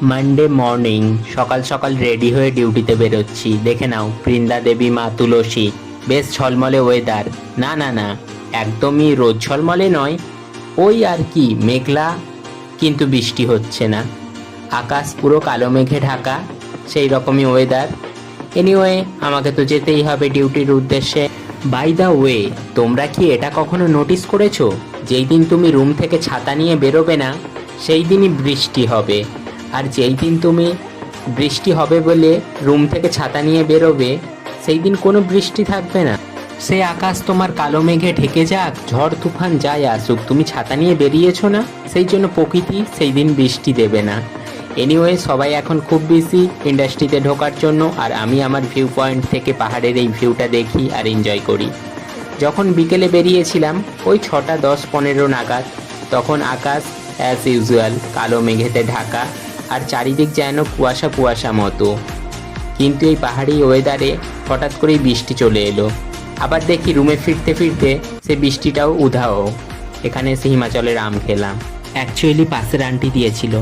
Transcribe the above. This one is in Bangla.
মানডে মর্নিং, সকাল সকাল রেডি হয়ে ডিউটিতে বেরোচ্ছি। দেখে নাও, বৃন্দা দেবী, মা তুলসী, বেশ ঝলমলে ওয়েদার। না না না, একদমই রোদ ঝলমলে নয়, ওই আর কি মেঘলা, কিন্তু বৃষ্টি হচ্ছে না। আকাশ পুরো কালো মেঘে ঢাকা, সেই রকমই ওয়েদার। এনিওয়ে, আমাকে তো যেতেই হবে ডিউটির উদ্দেশ্যে। বাই দ্য ওয়ে, তোমরা কি এটা কখনো নোটিস করেছো, যেই দিন তুমি রুম থেকে ছাতা নিয়ে বেরোবে না, সেই দিনই বৃষ্টি হবে। আর যেই দিন তুমি বৃষ্টি হবে বলে রুম থেকে ছাতা নিয়ে বেরোবে, সেই দিন কোনো বৃষ্টি থাকবে না। সে আকাশ তোমার কালো মেঘে ঢেকে যাক, ঝড় তুফান যাই আসুক, তুমি ছাতা নিয়ে বেরিয়েছো না, সেই জন্য প্রকৃতি সেই দিন বৃষ্টি দেবে না। এনিওয়ে, সবাই এখন খুব বিজি ইন্ডাস্ট্রিতে ঢোকার জন্য, আর আমি আমার ভিউ পয়েন্ট থেকে পাহাড়ের এই ভিউটা দেখি আর এনজয় করি। যখন বিকেলে বেরিয়েছিলাম ওই 6টা 10-15 নাগাদ, তখন আকাশ অ্যাজ ইউজুয়াল কালো মেঘেতে ঢাকা, আর চারিদিক যেন কুয়াশা কুয়াশা মতো। কিন্তু এই পাহাড়ি ওয়েদারে হঠাৎ করেই বৃষ্টি চলে এলো। আবার দেখি রুমে ফিরতে ফিরতে সে বৃষ্টিটাও উধাও। এখানে এসে হিমাচলের আম খেলাম, অ্যাকচুয়ালি পাশের আন্টি দিয়েছিল।